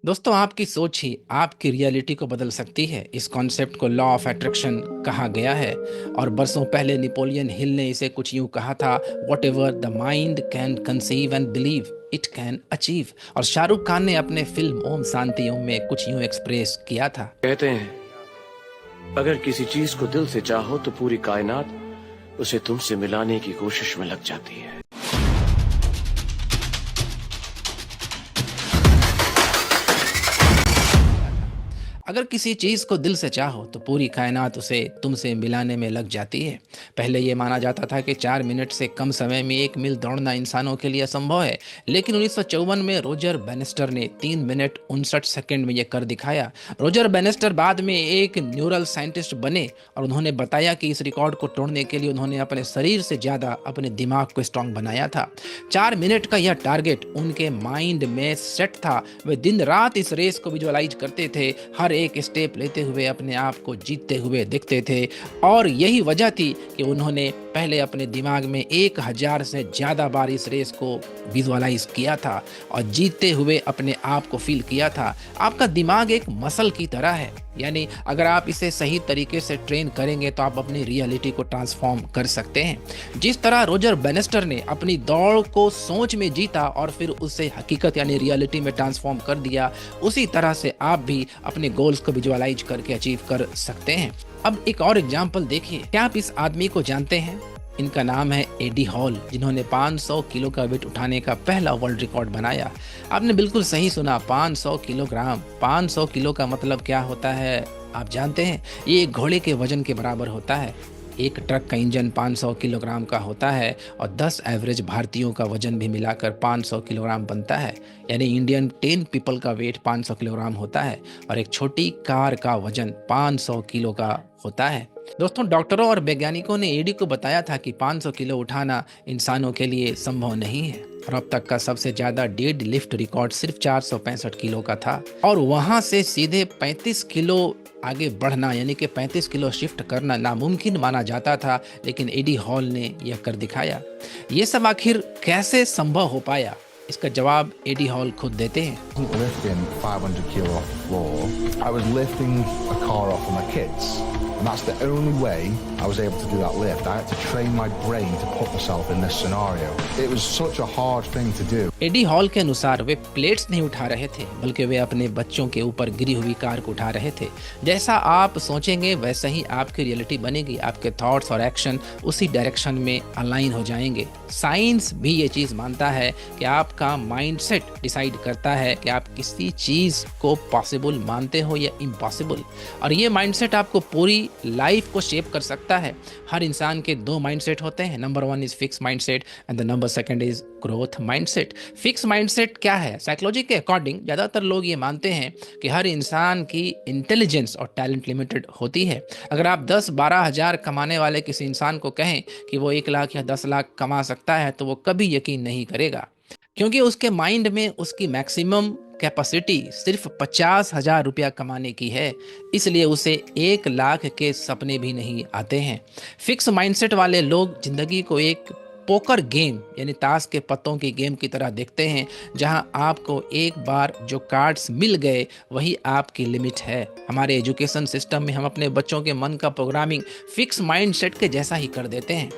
दोस्तों, आपकी सोच ही आपकी रियलिटी को बदल सकती है। इस कॉन्सेप्ट को लॉ ऑफ अट्रैक्शन कहा गया है और बरसों पहले नेपोलियन हिल ने इसे कुछ यूं कहा था, what ever the mind can conceive and believe it can achieve. और शाहरुख खान ने अपने फिल्म ओम शांति ओम में कुछ यूं एक्सप्रेस किया था। कहते हैं अगर किसी चीज को दिल से चाहो तो पूरी कायनात उसे तुमसे मिलाने की कोशिश में लग जाती है। अगर किसी चीज़ को दिल से चाहो तो पूरी कायनात उसे तुमसे मिलाने में लग जाती है। पहले ये माना जाता था कि 4 मिनट से कम समय में 1 मील दौड़ना इंसानों के लिए असंभव है, लेकिन 1954 में रोजर बैनिस्टर ने 3 मिनट 59 सेकंड में ये कर दिखाया। रोजर बैनिस्टर बाद में एक न्यूरल साइंटिस्ट बने और उन्होंने बताया कि इस रिकॉर्ड को तोड़ने के लिए उन्होंने अपने शरीर से ज़्यादा अपने दिमाग को स्ट्रांग बनाया था। 4 मिनट का यह टारगेट उनके माइंड में सेट था। वे दिन रात इस रेस को विजुअलाइज करते थे, हर एक स्टेप लेते हुए अपने आप को जीतते हुए दिखते थे। और यही वजह थी कि उन्होंने पहले अपने दिमाग में 1000 से ज़्यादा बार इस रेस को विजुअलाइज किया था और जीतते हुए अपने आप को फील किया था। आपका दिमाग एक मसल की तरह है, यानी अगर आप इसे सही तरीके से ट्रेन करेंगे तो आप अपनी रियलिटी को ट्रांसफॉर्म कर सकते हैं। जिस तरह रोजर बैनिस्टर ने अपनी दौड़ को सोच में जीता और फिर उसे हकीकत यानी रियलिटी में ट्रांसफॉर्म कर दिया, उसी तरह से आप भी अपने गोल्स को विजुअलाइज करके अचीव कर सकते हैं। अब एक और एग्जाम्पल देखिए। क्या आप इस आदमी को जानते हैं? इनका नाम है एडी हॉल, जिन्होंने 500 किलो का वेट उठाने का पहला वर्ल्ड रिकॉर्ड बनाया। आपने बिल्कुल सही सुना, 500 किलोग्राम। 500 किलो का मतलब क्या होता है आप जानते हैं? ये एक घोड़े के वजन के बराबर होता है। एक ट्रक का इंजन 500 किलोग्राम का होता है और 10 एवरेज भारतीयों का वजन भी मिलाकर 500 किलोग्राम बनता है। यानी इंडियन 10 पीपल का वेट 500 किलोग्राम होता है और एक छोटी कार का वजन 500 किलो का होता है। दोस्तों, डॉक्टरों और वैज्ञानिकों ने एडी को बताया था कि 500 किलो उठाना इंसानों के लिए संभव नहीं है और अब तक का सबसे ज्यादा डेड लिफ्ट रिकॉर्ड सिर्फ 465 किलो का था और वहां से सीधे 35 किलो आगे बढ़ना यानी कि 35 किलो शिफ्ट करना नामुमकिन माना जाता था, लेकिन एडी हॉल ने यह कर दिखाया। ये सब आखिर कैसे संभव हो पाया, इसका जवाब एडी हॉल खुद देते हैं। Lifting 500 kilo off the floor, I was lifting a car off for my kids. And that's the only way I was able to do that lift. I had to train my brain to put myself in this scenario. It was such a hard thing to do. Eddie Hall के अनुसार वे plates नहीं उठा रहे थे, बल्कि वे अपने बच्चों के ऊपर गिरी हुई कार को उठा रहे थे। जैसा आप सोचेंगे वैसा ही आपकी रियलिटी बनेगी। आपके थॉट्स और एक्शन उसी डायरेक्शन में अलाइन हो जाएंगे। साइंस भी ये चीज़ मानता है कि आपका माइंडसेट डिसाइड करता है कि आप किसी चीज़ को पॉसिबल मानते हो या इम्पॉसिबल, और ये माइंडसेट आपको पूरी लाइफ को शेप कर सकता है। हर इंसान के 2 माइंडसेट होते हैं। Number 1 is fix mindset and the number 2 is growth mindset. Fix mindset क्या है? साइकोलॉजी के अकॉर्डिंग ज़्यादातर लोग ये मानते हैं कि हर इंसान की इंटेलिजेंस और टैलेंट लिमिटेड होती है। अगर आप 10-12 हज़ार कमाने वाले किसी इंसान को कहें कि वो 1 लाख या 10 लाख कमा सकता है तो वो कभी यकीन नहीं करेगा, क्योंकि उसके माइंड में उसकी मैक्सिमम कैपेसिटी सिर्फ 50,000 रुपया कमाने की है। इसलिए उसे 1 लाख के सपने भी नहीं आते हैं। फिक्स माइंडसेट वाले लोग जिंदगी को एक पोकर गेम यानी ताश के पत्तों की गेम की तरह देखते हैं, जहां आपको एक बार जो कार्ड्स मिल गए वही आपकी लिमिट है। हमारे एजुकेशन सिस्टम में हम अपने बच्चों के मन का प्रोग्रामिंग फिक्स माइंडसेट के जैसा ही कर देते हैं।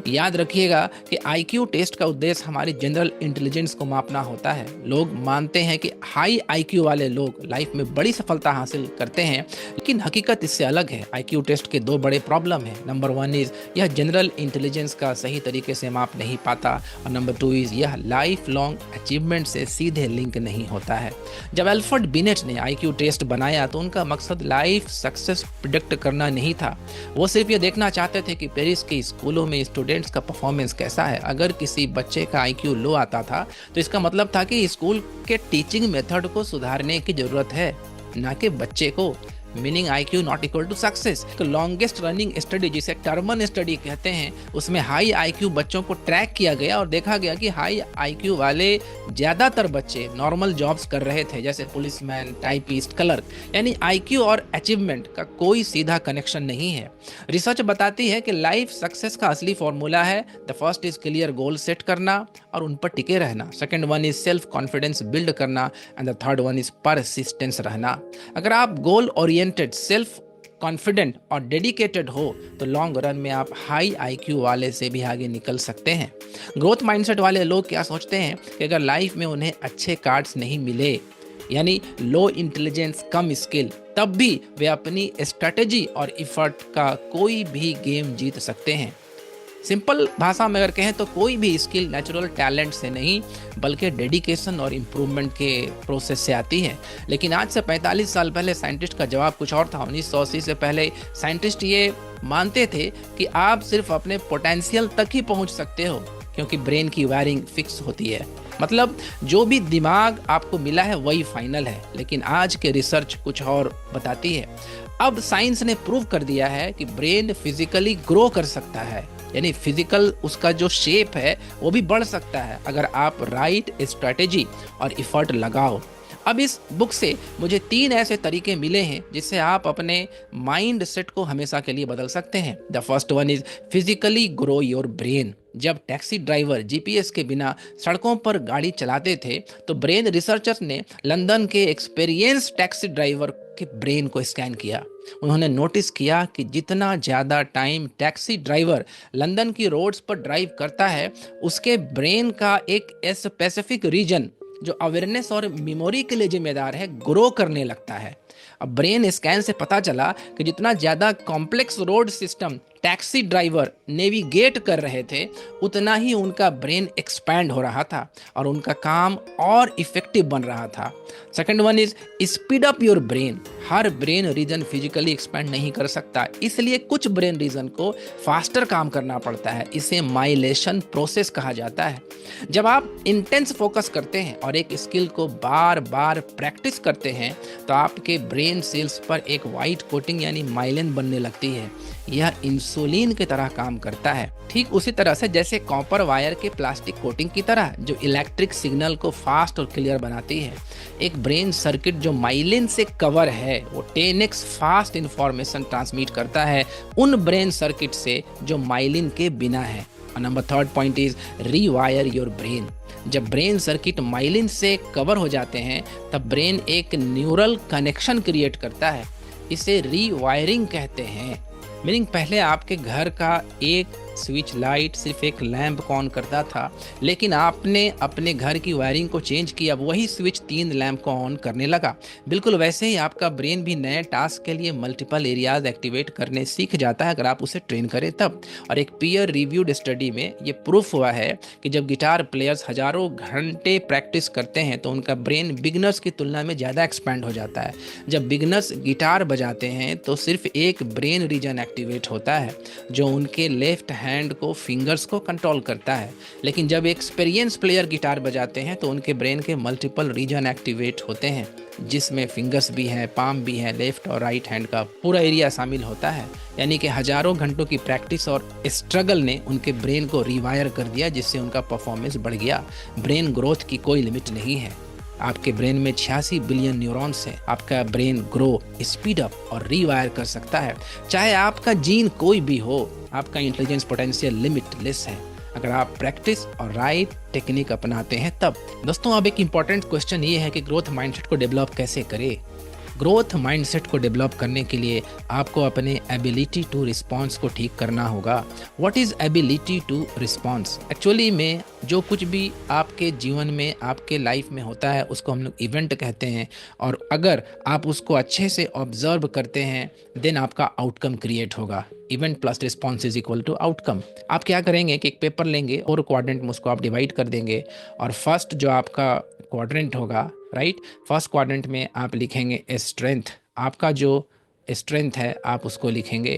याद रखिएगा कि आईक्यू टेस्ट का उद्देश्य हमारी जनरल इंटेलिजेंस को मापना होता है। लोग मानते हैं कि हाई आईक्यू वाले लोग लाइफ में बड़ी सफलता हासिल करते हैं, लेकिन हकीकत इससे अलग है। आईक्यू टेस्ट के 2 बड़े प्रॉब्लम हैं। नंबर 1 इज यह जनरल इंटेलिजेंस का सही तरीके से माप नहीं पाता और नंबर 2 इज यह लाइफ लॉन्ग अचीवमेंट से सीधे लिंक नहीं होता है। जब अल्फ्रेड बिनेट ने आईक्यू टेस्ट बनाया तो उनका मकसद लाइफ सक्सेस प्रिडिक्ट करना नहीं था। वो सिर्फ ये देखना चाहते थे कि पेरिस के स्कूलों में स्टूडेंट्स का परफॉर्मेंस कैसा है। अगर किसी बच्चे का आईक्यू लो आता था तो इसका मतलब था कि स्कूल के टीचिंग मेथड को सुधारने की जरूरत है, ना कि बच्चे को। Meaning IQ not equal to success. Longest running study जिसे टर्मन स्टडी कहते हैं, उसमें हाई IQ बच्चों को ट्रैक किया गया और देखा गया कि हाई IQ वाले ज़्यादातर बच्चे नॉर्मल जॉब्स कर रहे थे, जैसे पुलिसमैन, टाइपिस्ट, क्लर्क। यानी IQ और अचीवमेंट का कोई सीधा कनेक्शन नहीं है। रिसर्च बताती है कि लाइफ सक्सेस का असली फॉर्मूला है, the first is clear goal set करना और उन पर टिके रहना, second one is self confidence build करना and the third one is persistence रहना। अगर आप गोल ओरिएंटेड, सेल्फ कॉन्फिडेंट और डेडिकेटेड हो तो लॉन्ग रन में आप हाई IQ वाले से भी आगे निकल सकते हैं। ग्रोथ माइंडसेट वाले लोग क्या सोचते हैं कि अगर लाइफ में उन्हें अच्छे कार्ड्स नहीं मिले, यानी लो इंटेलिजेंस कम स्किल, तब भी वे अपनी स्ट्रेटेजी और इफर्ट का कोई भी गेम जीत सकते हैं। सिंपल भाषा में अगर कहें तो कोई भी स्किल नेचुरल टैलेंट से नहीं बल्कि डेडिकेशन और इम्प्रूवमेंट के प्रोसेस से आती है। लेकिन आज से 45 साल पहले साइंटिस्ट का जवाब कुछ और था। 1980 से पहले साइंटिस्ट ये मानते थे कि आप सिर्फ अपने पोटेंशियल तक ही पहुंच सकते हो, क्योंकि ब्रेन की वायरिंग फिक्स होती है। मतलब जो भी दिमाग आपको मिला है वही फाइनल है। लेकिन आज के रिसर्च कुछ और बताती है। अब साइंस ने प्रूव कर दिया है कि ब्रेन फिजिकली ग्रो कर सकता है, यानी फिजिकल उसका जो शेप है वो भी बढ़ सकता है अगर आप राइट स्ट्रेटेजी और इफर्ट लगाओ। अब इस बुक से मुझे 3 ऐसे तरीके मिले हैं जिससे आप अपने माइंड सेट को हमेशा के लिए बदल सकते हैं। The first one is physically grow your brain. जब टैक्सी ड्राइवर GPS के बिना सड़कों पर गाड़ी चलाते थे तो ब्रेन रिसर्चर्स ने लंदन के एक्सपीरियंस टैक्सी ड्राइवर के ब्रेन को स्कैन किया। उन्होंने नोटिस किया कि जितना ज़्यादा टाइम टैक्सी ड्राइवर लंदन की रोड्स पर ड्राइव करता है, उसके ब्रेन का एक स्पेसिफिक रीजन जो अवेयरनेस और मेमोरी के लिए जिम्मेदार है, ग्रो करने लगता है। अब ब्रेन स्कैन से पता चला कि जितना ज़्यादा complex road system taxi driver navigate कर रहे थे, उतना ही उनका ब्रेन एक्सपैंड हो रहा था और उनका काम और इफेक्टिव बन रहा था। Second one is speed up your brain. हर ब्रेन रीजन फिजिकली एक्सपैंड नहीं कर सकता, इसलिए कुछ ब्रेन रीजन को फास्टर काम करना पड़ता है। इसे माइलेशन प्रोसेस कहा जाता है। जब आप इंटेंस फोकस करते हैं और एक स्किल को बार बार प्रैक्टिस करते हैं तो आपके ब्रेन सेल्स पर एक वाइट कोटिंग यानी माइलिन बनने लगती है। यह इंसुलिन की तरह काम करता है, ठीक उसी तरह से जैसे कॉपर वायर के प्लास्टिक कोटिंग की तरह, जो इलेक्ट्रिक सिग्नल को फास्ट और क्लियर बनाती है। एक ब्रेन सर्किट जो माइलिन से कवर है वो 10x फास्ट इंफॉर्मेशन ट्रांसमिट करता है उन ब्रेन सर्किट से जो माइलिन के बिना है। और number third point is रीवायर your brain. जब ब्रेन सर्किट माइलिन से कवर हो जाते हैं तब ब्रेन एक न्यूरल कनेक्शन क्रिएट करता है। इसे रीवायरिंग कहते हैं। मीनिंग पहले आपके घर का एक स्विच लाइट सिर्फ एक लैंप को ऑन करता था, लेकिन आपने अपने घर की वायरिंग को चेंज किया, वही स्विच 3 लैंप को ऑन करने लगा। बिल्कुल वैसे ही आपका ब्रेन भी नए टास्क के लिए मल्टीपल एरियाज एक्टिवेट करने सीख जाता है अगर आप उसे ट्रेन करें तब। और एक पीयर रिव्यूड स्टडी में ये प्रूफ हुआ है कि जब गिटार प्लेयर्स हजारों घंटे प्रैक्टिस करते हैं तो उनका ब्रेन बिगनर्स की तुलना में ज़्यादा एक्सपैंड हो जाता है। जब बिगनर्स गिटार बजाते हैं तो सिर्फ एक ब्रेन रीजन एक्टिवेट होता है जो उनके लेफ्ट हैंड को फिंगर्स को कंट्रोल करता है, लेकिन जब एक्सपीरियंस प्लेयर गिटार बजाते हैं तो उनके ब्रेन के मल्टीपल रीजन एक्टिवेट होते हैं जिसमें फिंगर्स भी हैं, पाम भी हैं, लेफ्ट और राइट हैंड का पूरा एरिया शामिल होता है। यानी कि हजारों घंटों की प्रैक्टिस और स्ट्रगल ने उनके ब्रेन को रिवायर कर दिया जिससे उनका परफॉर्मेंस बढ़ गया। ब्रेन ग्रोथ की कोई लिमिट नहीं है। आपके ब्रेन में 86 बिलियन न्यूरॉन्स हैं। आपका ब्रेन ग्रो, स्पीड अप और रीवायर कर सकता है। चाहे आपका जीन कोई भी हो, आपका इंटेलिजेंस पोटेंशियल लिमिटलेस है अगर आप प्रैक्टिस और राइट टेक्निक अपनाते हैं तब। दोस्तों, अब एक इम्पॉर्टेंट क्वेश्चन ये है कि ग्रोथ माइंडसेट को डेवलप कैसे करें। ग्रोथ माइंडसेट को डेवलप करने के लिए आपको अपने एबिलिटी टू रिस्पॉन्स को ठीक करना होगा। What is ability to response? Actually में जो कुछ भी आपके जीवन में, आपके लाइफ में होता है उसको हम लोग इवेंट कहते हैं, और अगर आप उसको अच्छे से ऑब्जर्व करते हैं देन आपका आउटकम क्रिएट होगा। Event plus response is equal to outcome. आप क्या करेंगे कि एक पेपर लेंगे और क्वाड्रेंट में उसको आप डिवाइड कर देंगे, और फर्स्ट जो आपका क्वाड्रेंट होगा, राइट, फर्स्ट क्वाड्रेंट में आप लिखेंगे स्ट्रेंथ, आपका जो स्ट्रेंथ है आप उसको लिखेंगे।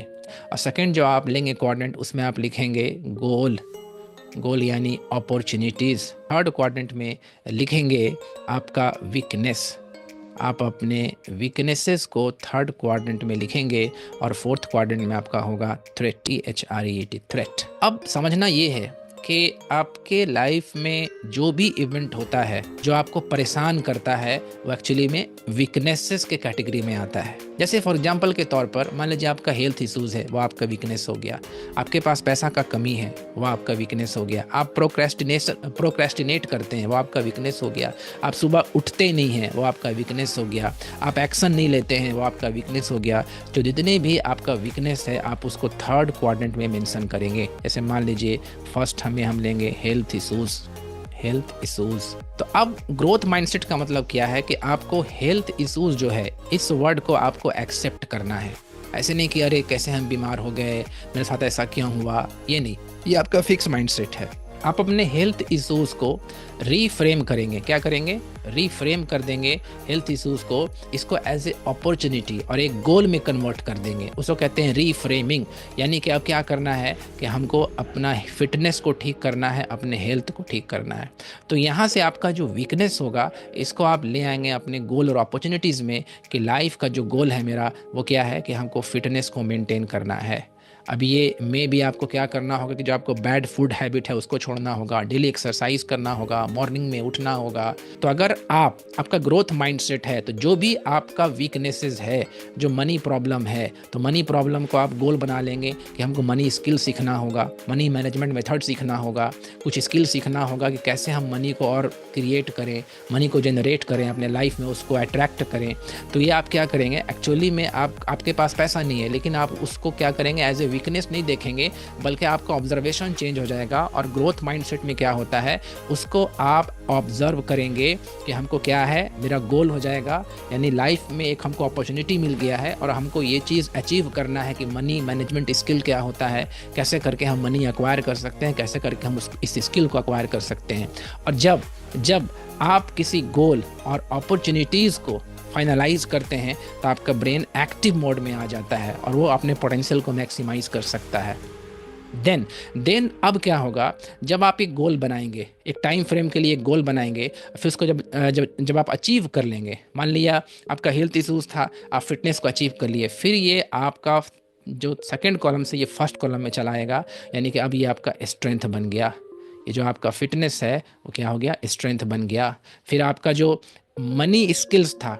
और सेकंड जो आप लेंगे क्वाड्रेंट, उसमें आप लिखेंगे गोल यानी अपॉर्चुनिटीज़। थर्ड क्वाड्रेंट में लिखेंगे आपका वीकनेस। आप अपने वीकनेसेस को थर्ड क्वाड्रेंट में लिखेंगे और फोर्थ क्वाड्रेंट में आपका होगा थ्रेट, THREAT, थ्रेट। अब समझना ये है कि आपके लाइफ में जो भी इवेंट होता है जो आपको परेशान करता है वो एक्चुअली में वीकनेसेस के कैटेगरी में आता है। जैसे फॉर एग्जांपल के तौर पर मान लीजिए आपका हेल्थ इश्यूज है, वो आपका वीकनेस हो गया। आपके पास पैसा का कमी है, वो आपका वीकनेस हो गया। आप प्रोक्रेस्टिनेट करते हैं, वो आपका वीकनेस हो गया। आप सुबह उठते नहीं हैं, वो आपका वीकनेस हो गया। आप एक्शन नहीं लेते हैं, वो आपका वीकनेस हो गया। तो जितने भी आपका वीकनेस है आप उसको थर्ड क्वाड्रेंट में मेंशन करेंगे। जैसे मान लीजिए फर्स्ट हम लेंगे हेल्थ इश्यूज। तो अब ग्रोथ माइंडसेट का मतलब क्या है कि आपको हेल्थ इश्यूज जो है इस वर्ड को आपको एक्सेप्ट करना है। ऐसे नहीं कि अरे कैसे हम बीमार हो गए, मेरे साथ ऐसा क्यों हुआ, ये नहीं, ये आपका फिक्स माइंडसेट है। आप अपने हेल्थ इश्यूज को रीफ्रेम करेंगे। क्या करेंगे? रीफ्रेम कर देंगे हेल्थ इश्यूज को, इसको एज ए अपॉर्चुनिटी और एक गोल में कन्वर्ट कर देंगे। उसको कहते हैं रीफ्रेमिंग। यानी कि अब क्या करना है कि हमको अपना फिटनेस को ठीक करना है, अपने हेल्थ को ठीक करना है। तो यहाँ से आपका जो वीकनेस होगा इसको आप ले आएंगे अपने गोल और अपॉर्चुनिटीज़ में कि लाइफ का जो गोल है मेरा वो क्या है कि हमको फिटनेस को मेंटेन करना है। अब ये में भी आपको क्या करना होगा कि जो आपको बैड फूड हैबिट है उसको छोड़ना होगा, डेली एक्सरसाइज करना होगा, मॉर्निंग में उठना होगा। तो अगर आपका ग्रोथ माइंडसेट है तो जो भी आपका वीकनेसेस है, जो मनी प्रॉब्लम है, तो मनी प्रॉब्लम को आप गोल बना लेंगे कि हमको मनी स्किल सीखना होगा, मनी मैनेजमेंट मेथड सीखना होगा, कुछ स्किल सीखना होगा कि कैसे हम मनी को और क्रिएट करें, मनी को जनरेट करें, अपने लाइफ में उसको अट्रैक्ट करें। तो ये आप क्या करेंगे, एक्चुअली में आपके पास पैसा नहीं है लेकिन आप उसको क्या करेंगे, एज ए वीकनेस नहीं देखेंगे बल्कि आपका ऑब्जर्वेशन चेंज हो जाएगा। और ग्रोथ माइंडसेट में क्या होता है उसको आप ऑब्जर्व करेंगे कि हमको क्या है, मेरा गोल हो जाएगा, यानी लाइफ में एक हमको अपॉर्चुनिटी मिल गया है और हमको ये चीज़ अचीव करना है कि मनी मैनेजमेंट स्किल क्या होता है, कैसे करके हम मनी एक्वायर कर सकते हैं, कैसे करके हम इस स्किल को एक्वायर कर सकते हैं। और जब आप किसी गोल और अपॉर्चुनिटीज़ को फाइनलाइज करते हैं तो आपका ब्रेन एक्टिव मोड में आ जाता है और वो अपने पोटेंशियल को मैक्सिमाइज कर सकता है। देन अब क्या होगा, जब आप एक गोल बनाएंगे, एक टाइम फ्रेम के लिए एक गोल बनाएंगे, फिर उसको जब आप अचीव कर लेंगे, मान लिया आपका हेल्थ इश्यूज था, आप फिटनेस को अचीव कर लिए, फिर ये आपका जो सेकंड कॉलम से ये फर्स्ट कॉलम में चला आएगा, यानी कि अब ये आपका स्ट्रेंथ बन गया। ये जो आपका फिटनेस है वो क्या हो गया, स्ट्रेंथ बन गया। फिर आपका जो मनी स्किल्स था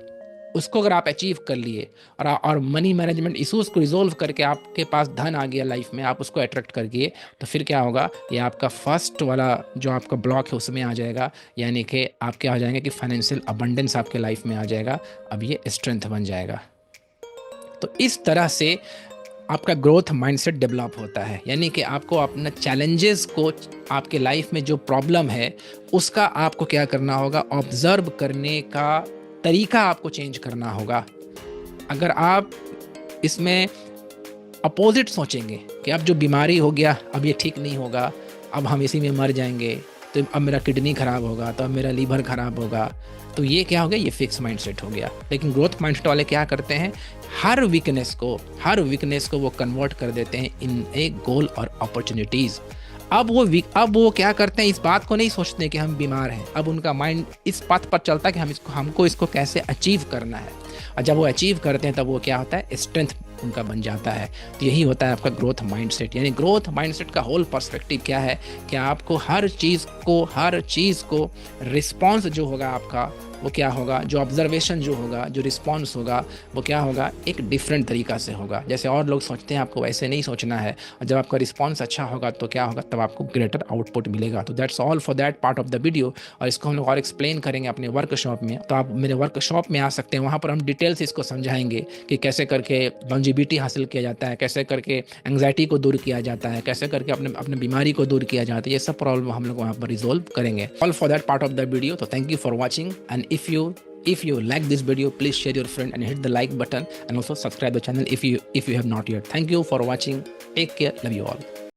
उसको अगर आप अचीव कर लिए और मनी मैनेजमेंट इश्यूज को रिजोल्व करके आपके पास धन आ गया लाइफ में, आप उसको अट्रैक्ट कर गए, तो फिर क्या होगा, ये आपका फर्स्ट वाला जो आपका ब्लॉक है उसमें आ जाएगा, यानी कि आप क्या हो जाएंगे कि फाइनेंशियल अबंडेंस आपके लाइफ में आ जाएगा। अब ये स्ट्रेंथ बन जाएगा। तो इस तरह से आपका ग्रोथ माइंडसेट डेवलप होता है, यानी कि आपको अपना चैलेंजेस को, आपके लाइफ में जो प्रॉब्लम है उसका आपको क्या करना होगा, ऑब्जर्व करने का तरीका आपको चेंज करना होगा। अगर आप इसमें अपोजिट सोचेंगे कि अब जो बीमारी हो गया अब ये ठीक नहीं होगा, अब हम इसी में मर जाएंगे, तो अब मेरा किडनी खराब होगा, तो अब मेरा लीवर खराब होगा, तो ये क्या हो गया, ये फिक्स माइंडसेट हो गया। लेकिन ग्रोथ माइंडसेट वाले क्या करते हैं, हर वीकनेस को वो कन्वर्ट कर देते हैं इन एक गोल और अपॉर्चुनिटीज़। अब वो क्या करते हैं, इस बात को नहीं सोचते कि हम बीमार हैं, अब उनका माइंड इस बात पर चलता है कि हमको इसको कैसे अचीव करना है। और जब वो अचीव करते हैं तब वो क्या होता है, स्ट्रेंथ उनका बन जाता है। तो यही होता है आपका ग्रोथ माइंडसेट। यानी ग्रोथ माइंडसेट का होल पर्सपेक्टिव क्या है कि आपको हर चीज़ को रिस्पॉन्स जो होगा आपका वो क्या होगा, जो ऑब्जर्वेशन जो होगा, जो रिस्पॉन्स होगा वो क्या होगा, एक डिफरेंट तरीका से होगा। जैसे और लोग सोचते हैं आपको वैसे नहीं सोचना है, और जब आपका रिस्पॉन्स अच्छा होगा तो क्या होगा, तब आपको ग्रेटर आउटपुट मिलेगा। तो that's all for that part of the video. और इसको हम लोग और एक्सप्लेन करेंगे अपने वर्कशॉप में, तो आप मेरे वर्कशॉप में आ सकते हैं, वहाँ पर हम डिटेल से इसको समझाएंगे कि कैसे करके लॉन्जिविटी हासिल किया जाता है, कैसे करके एंग्जाइटी को दूर किया जाता है, कैसे करके अपने बीमारी को दूर किया जाता है। ये सब प्रॉब्लम हम लोग वहाँ पर रिजोल्व करेंगे। All for that part of the video. तो thank you for watching, and if you like this video, please share your friend and hit the like button, and also subscribe the channel if you have not yet. Thank you for watching. Take care. Love you all.